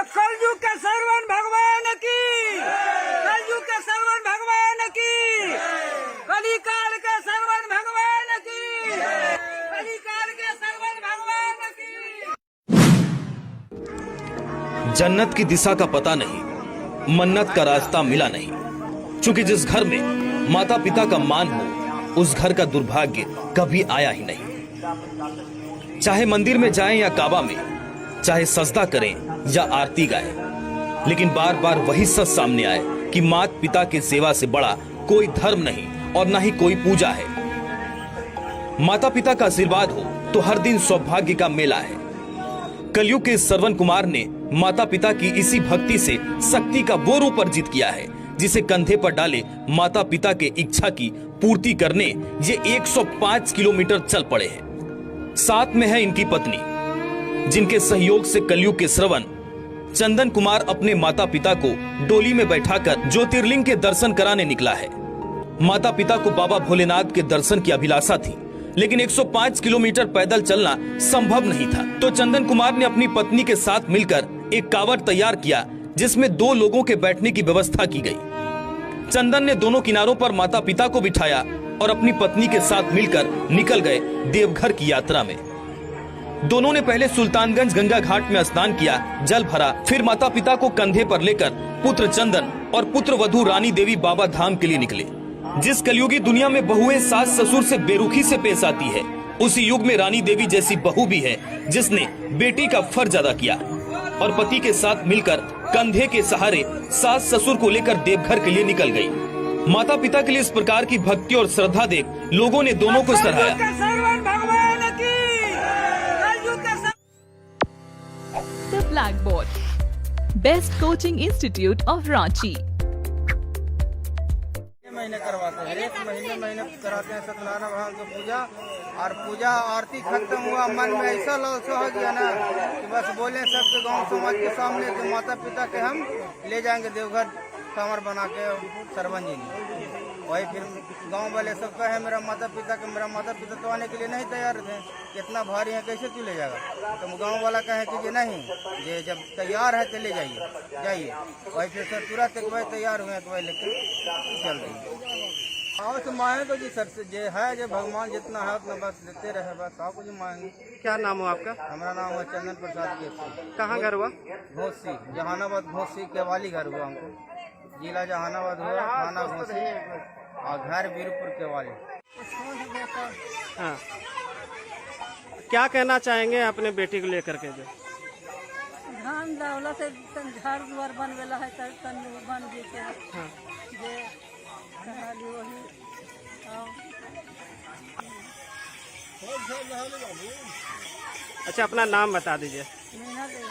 कलयुग के श्रवण भगवान की, कलयुग के श्रवण भगवान की, कलिकाल के श्रवण भगवान की, कलिकाल के श्रवण भगवान की। जन्नत की दिशा का पता नहीं, मन्नत का रास्ता मिला नहीं। चूंकि जिस घर में माता पिता का मान हो, उस घर का दुर्भाग्य कभी आया ही नहीं। चाहे मंदिर में जाएं या काबा में, चाहे सजदा करें या आरती गाएं, लेकिन बार बार वही सच सामने आए कि माता पिता की सेवा से बड़ा कोई धर्म नहीं और न ही कोई पूजा है। माता पिता का आशीर्वाद हो तो हर दिन सौभाग्य का मेला है। कलयुग के श्रवण कुमार ने माता पिता की इसी भक्ति से शक्ति का वो रूप अर्जित किया है, जिसे कंधे पर डाले माता पिता के इच्छा की पूर्ति करने ये 105 किलोमीटर चल पड़े हैं। साथ में है इनकी पत्नी, जिनके सहयोग से कलयुग के श्रवण चंदन कुमार अपने माता पिता को डोली में बैठाकर ज्योतिर्लिंग के दर्शन कराने निकला है। माता पिता को बाबा भोलेनाथ के दर्शन की अभिलाषा थी, लेकिन 105 किलोमीटर पैदल चलना संभव नहीं था। तो चंदन कुमार ने अपनी पत्नी के साथ मिलकर एक कावड़ तैयार किया, जिसमें 2 लोगों के बैठने की व्यवस्था की गई। चंदन ने दोनों किनारों पर माता पिता को बिठाया और अपनी पत्नी के साथ मिलकर निकल गए देवघर की यात्रा में। दोनों ने पहले सुल्तानगंज गंगा घाट में स्नान किया, जल भरा, फिर माता पिता को कंधे पर लेकर पुत्र चंदन और पुत्र वधू रानी देवी बाबा धाम के लिए निकले। जिस कलयुगी दुनिया में बहुएं सास ससुर से बेरुखी से पेश आती है, उसी युग में रानी देवी जैसी बहू भी है, जिसने बेटी का फर्ज अदा किया और पति के साथ मिलकर कंधे के सहारे सास ससुर को लेकर देवघर के लिए निकल गई। माता पिता के लिए इस प्रकार की भक्ति और श्रद्धा देख लोगों ने दोनों को सराहा। The Blackboard, Best Coaching Institute of Ranchi. महीने करवाते हैं, एक महीने कराते हैं सत्यनारायण भगवान की पूजा। और पूजा आरती खत्म हुआ, मन में ऐसा लौसा हो गया ना कि बस बोले सबके गांव समाज के सामने कि माता पिता के हम ले जाएंगे देवघर कांवर बना के सरवन जी ने। वही फिर गांव वाले सब कहे मेरा माता पिता तो आने के लिए नहीं तैयार थे, कितना भारी है, कैसे तू ले जाएगा। तो गांव वाला कहे कि ये नहीं, ये जब तैयार है तो ले जाइए। वही फिर सर तुरंत एक बार तैयार हुए, एक बार लेकर चल रही। आओ तो मांगे जी सर से, जे है जो भगवान जितना है उतना बस देते रहे, बस आओ कुछ मांगे। क्या नाम हो आपका? हमारा नाम है चंदन प्रसाद केसरी। कहाँ घर हुआ? घोसी, जहानाबाद घोसी केवाली घर हुआ हमको। जिला जहानाबाद हुआ, थाना घोसी और घर वीरपुर केवाली। हाँ, क्या कहना चाहेंगे अपने बेटी को लेकर के? जो धान दावला से घर द्वार बनवेला है, तन बन गए। हाँ, जे कहाली वही अच्छा, अपना नाम बता दीजिए। मीना दे।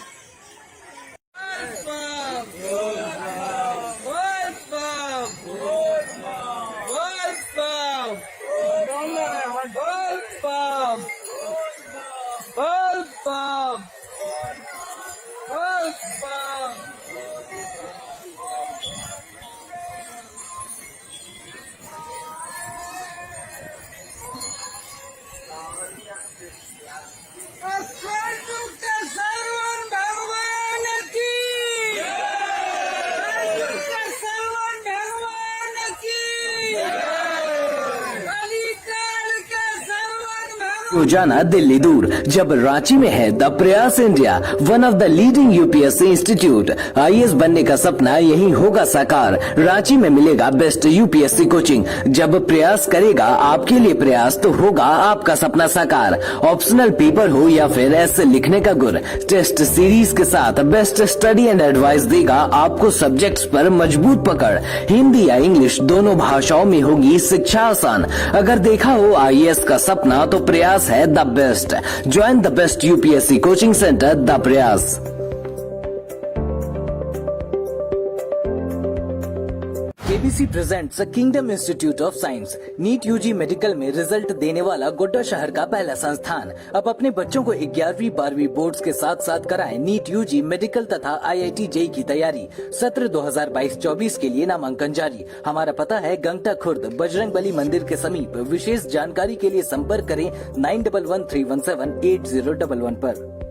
रोजाना दिल्ली दूर, जब रांची में है द प्रयास India, one of the leading UPSC institute. IAS बनने का सपना यही होगा साकार। रांची में मिलेगा बेस्ट यूपीएससी कोचिंग। जब प्रयास करेगा आपके लिए प्रयास, तो होगा आपका सपना साकार। ऑप्शनल पेपर हो या फिर ऐसे लिखने का गुर, टेस्ट सीरीज के साथ बेस्ट स्टडी एंड एडवाइस देगा आपको सब्जेक्ट्स पर मजबूत पकड़। हिंदी या इंग्लिश दोनों भाषाओं में होगी शिक्षा आसान। अगर देखा हो आईएएस का सपना, तो प्रयास है the best. Join the best UPSC coaching centre the Prayas. KBC presents kingdom institute of science. NEET UG medical में रिजल्ट देने वाला गोड्डा शहर का पहला संस्थान। अब अपने बच्चों को 11वीं 12वीं बोर्ड्स के साथ साथ कराएं नीट यूजी मेडिकल तथा IIT JEE की तैयारी। सत्र 2022-24 के लिए नामांकन जारी। हमारा पता है गंगटा खुर्द, बजरंगबली मंदिर के समीप। विशेष जानकारी के लिए संपर्क करें 9113178011 पर।